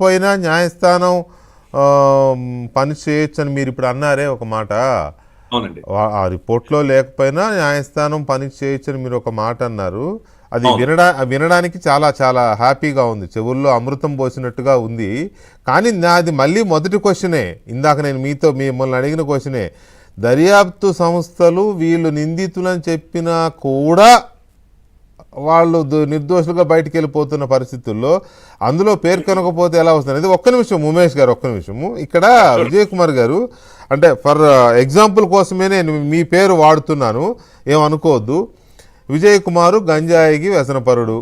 పోయినా న్యాయస్థానం పని చేయొచ్చు అని మీరు ఇప్పుడు అన్నారే ఒక మాట. అవునండి. ఆ రిపోర్ట్లో లేకపోయినా న్యాయస్థానం పని చేయొచ్చు అని మీరు ఒక మాట అన్నారు. అది వినడానికి చాలా చాలా హ్యాపీగా ఉంది, చెవుల్లో అమృతం పోసినట్టుగా ఉంది. కానీ నాది మళ్ళీ మొదటి క్వశ్చనే, ఇందాక నేను మిమ్మల్ని అడిగిన క్వశ్చనే. దర్యాప్తు సంస్థలు వీళ్ళు నిందితులని చెప్పినా కూడా వాళ్ళు నిర్దోషులుగా బయటికి వెళ్ళిపోతున్న పరిస్థితుల్లో అందులో పేర్కొనకపోతే ఎలా వస్తుంది? ఇది ఒక్క నిమిషం ఉమేష్ గారు, ఒక్క నిమిషము. ఇక్కడ విజయ్ కుమార్ గారు, అంటే ఫర్ ఎగ్జాంపుల్ కోసమే నేను మీ పేరు వాడుతున్నాను, ఏమనుకోవద్దు. విజయ్ కుమారు గంజాయికి వ్యసనపరుడు,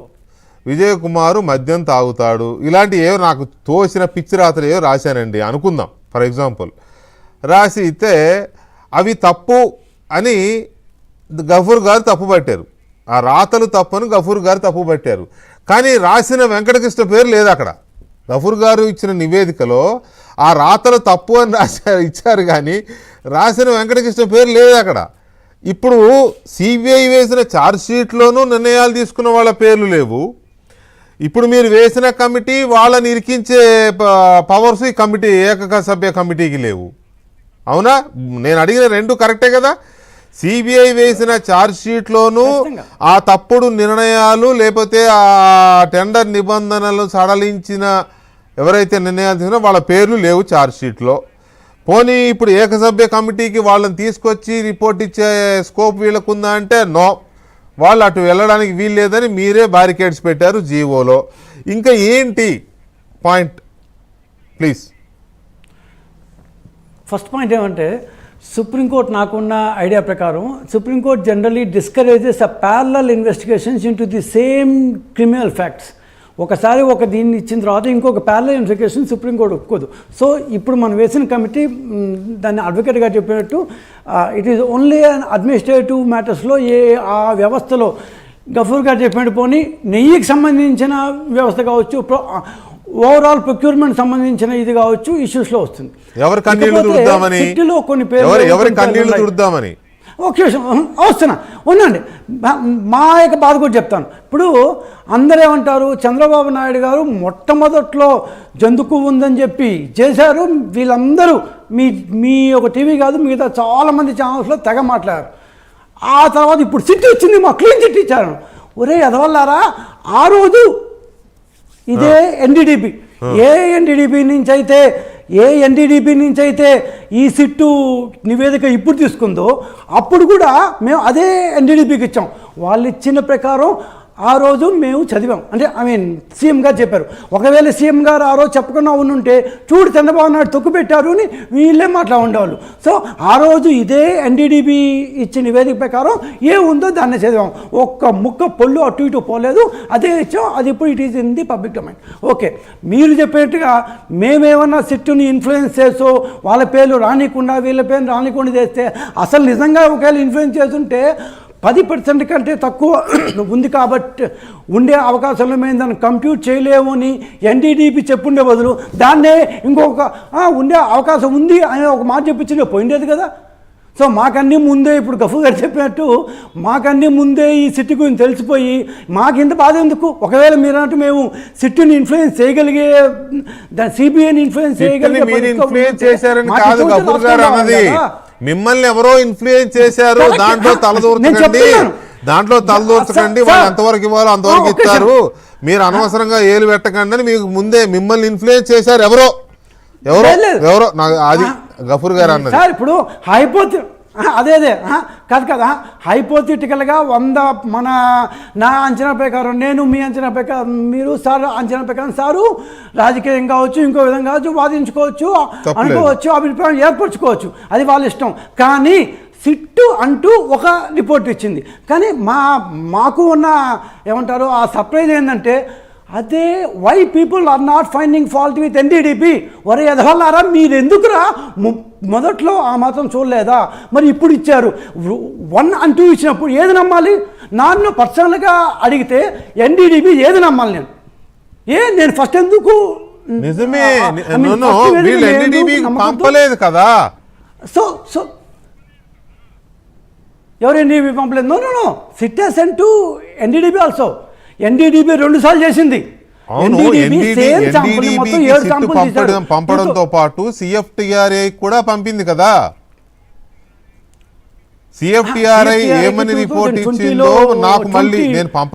విజయ్ కుమారు మద్యం తాగుతాడు, ఇలాంటి ఏవో నాకు తోసిన పిచ్చి రాత్రి ఏవో రాశానండి అనుకుందాం, ఫర్ ఎగ్జాంపుల్. రాసి ఇస్తే అవి తప్పు అని గఫూర్ గారు తప్పు పట్టారు, ఆ రాతలు తప్పని గఫూర్ గారు తప్పు పట్టారు. కానీ రాసిన వెంకటకృష్ణ పేరు లేదు అక్కడ. గఫూర్ గారు ఇచ్చిన నివేదికలో ఆ రాతలు తప్పు అని ఇచ్చారు, కానీ రాసిన వెంకటకృష్ణ పేరు లేదు అక్కడ. ఇప్పుడు సిబిఐ వేసిన ఛార్జ్షీట్లోనూ నిర్ణయాలు తీసుకున్న వాళ్ళ పేర్లు లేవు. ఇప్పుడు మీరు వేసిన కమిటీ వాళ్ళని ఇరికించే పవర్స్ ఈ కమిటీ, ఏకక సభ్య కమిటీకి లేవు. అవునా? నేను అడిగిన రెండు కరెక్టే కదా. సిబిఐ వేసిన ఛార్జ్షీట్లోనూ ఆ తప్పుడు నిర్ణయాలు లేకపోతే ఆ టెండర్ నిబంధనలు సడలించిన ఎవరైతే నిర్ణయాలు తీసుకున్నా వాళ్ళ పేర్లు లేవు ఛార్జ్షీట్లో. పోనీ ఇప్పుడు ఏకసభ్య కమిటీకి వాళ్ళని తీసుకొచ్చి రిపోర్ట్ ఇచ్చే స్కోప్ వీళ్ళకుందా అంటే నో, వాళ్ళు అటు వెళ్ళడానికి వీలు లేదని మీరే బారికేడ్స్ పెట్టారు జీవోలో. ఇంకా ఏంటి పాయింట్ ప్లీజ్? ఫస్ట్ పాయింట్ ఏమంటే, సుప్రీంకోర్టు నాకున్న ఐడియా ప్రకారం supreme court generally discourages a parallel investigations into the same criminal facts. ఒకసారి ఒక దీన్ని ఇచ్చిన తర్వాత ఇంకొక ప్యారలల్ ఇన్వెస్టిగేషన్ సుప్రీంకోర్టు ఒప్పుకోదు. సో ఇప్పుడు మనం వేసిన కమిటీ దాన్ని అడ్వకేట్ గారు చెప్పినట్టు it is only an administrative మ్యాటర్స్లో ఆ వ్యవస్థలో గఫూర్ గారు చెప్పినట్టు పోనీ నెయ్యికి సంబంధించిన వ్యవస్థ కావచ్చు, ఓవరాల్ ప్రొక్యూర్మెంట్ సంబంధించిన ఇది కావచ్చు, ఇష్యూస్లో వస్తుంది. ఎవరి కన్నీళ్లు తుడుద్దామని, కొన్ని పేర్లు ఎవరి కన్నీళ్లు తుడుద్దామని ఒక విషయం ఉందండి. మా యొక్క బాధ కూడా చెప్తాను. ఇప్పుడు అందరూ ఏమంటారు, చంద్రబాబు నాయుడు గారు మొట్టమొదట్లో జంతుకు ఉందని చెప్పి చేశారు. వీళ్ళందరూ మీ ఒక టీవీ కాదు మిగతా చాలామంది ఛానల్స్లో తెగ మాట్లాడారు. ఆ తర్వాత ఇప్పుడు సిట్ వచ్చింది, మా క్లీన్ చిట్ ఇచ్చారు. ఒరే ఎదవల్లారా, ఆ రోజు ఇదే ఎన్డీడీపీ ఏ ఎన్డీడీపీ నుంచి అయితే ఈ సిట్టు నివేదిక ఇప్పుడు తీసుకుందో అప్పుడు కూడా మేము అదే ఎన్డీడీపీకి ఇచ్చాం. వాళ్ళు ఇచ్చిన ప్రకారం ఆ రోజు మేము చదివాం. అంటే సీఎం గారు చెప్పారు. ఒకవేళ సీఎం గారు ఆ రోజు చెప్పకుండా ఉండుంటే చూడు చంద్రబాబు నాయుడు తొక్కు పెట్టారు అని వీళ్ళే మాట్లా ఉండేవాళ్ళు. సో ఆ రోజు ఇదే ఎన్డీడీబీ ఇచ్చిన నివేదిక ప్రకారం ఏముందో దాన్ని చదివాం. ఒక్క ముక్క పొల్లు అటు ఇటు పోలేదు, అదే ఇచ్చాం. అది ఇప్పుడు it is in the public domain. Okay, మీరు చెప్పినట్టుగా మేమేమన్నా సిట్టుని ఇన్ఫ్లుయెన్స్ చేస్తూ వాళ్ళ పేర్లు రానికుండా వీళ్ళ పేర్లు రానికుండా చేస్తే, అసలు నిజంగా ఒకవేళ ఇన్ఫ్లుయెన్స్ చేస్తుంటే 10% కంటే తక్కువ ఉంది కాబట్టి ఉండే అవకాశాలు మేము దాన్ని కంప్యూట్ చేయలేము అని ఎన్డీడీపీ చెప్పుండే బదులు దాన్నే ఇంకొక ఉండే అవకాశం ఉంది అని ఒక మాట చెప్పించి పోయిండేది కదా. సో మాకన్నీ ముందే, ఇప్పుడు గఫూర్ గారు చెప్పినట్టు మాకన్నీ ముందే ఈ సిట్టు గురించి తెలిసిపోయి మాకింత బాధ ఎందుకు? ఒకవేళ మీరు అన్నట్టు మేము సిట్టుని ఇన్ఫ్లుయెన్స్ చేయగలిగే, సిబిఐని ఇన్ఫ్లుయెన్స్ చేయగలిగే మిమ్మల్ని ఎవరో ఇన్ఫ్లుయెన్స్ చేశారు, దాంట్లో తలదూర్చకండి, వాళ్ళు ఎంతవరకు ఇవ్వాలో అంతవరకు ఇస్తారు, మీరు అనవసరంగా ఏలు పెట్టకండి అని మీకు ముందే మిమ్మల్ని ఇన్ఫ్లుయెన్స్ చేశారు ఎవరో నాకు అది గఫూర్ గారు అన్నది. సార్ ఇప్పుడు అదే కదా హైపోథెటికల్గా 100 నా అంచనా ప్రకారం, నేను మీ అంచనా ప్రకారం, మీరు సార్ అంచనా ప్రకారం, సారు రాజకీయం కావచ్చు, ఇంకో విధంగా కావచ్చు, వాదించుకోవచ్చు, అనుకోవచ్చు, అభిప్రాయం ఏర్పరచుకోవచ్చు, అది వాళ్ళ ఇష్టం. కానీ సిట్టు అంటూ ఒక రిపోర్ట్ ఇచ్చింది. కానీ మాకు ఉన్న ఏమంటారు ఆ సర్ప్రైజ్ ఏంటంటే, అదే why people are not finding fault with NDDP. ఒరే ఎదవల్లారా, మీరు ఎందుకురా మొదట్లో ఆ మాత్రం చూడలేదా? మరి ఇప్పుడు ఇచ్చారు 1 and 2 ఇచ్చినప్పుడు ఏది నమ్మాలి? నన్ను పర్సనల్గా అడిగితే ఎన్డీడీపీ ఏది నమ్మాలి? నేను ఫస్ట్ ఎందుకు నిజమే పంపలేదు కదా. సో ఎవరు ఎన్డీడీపీ పంపలేదు? No SIT has sent to NDDP also. NDDP 2 సార్లు చేసింది. అవును, NDDB same sample ని మొత్తం 7 సిట్ samples తీశారు. పంపడంతో పాటు CFTRI కూడా పంపింది కదా. CFTRI ఏమని రిపోర్ట్ 2020 ఇచ్చిందో నాకు మళ్ళీ నేను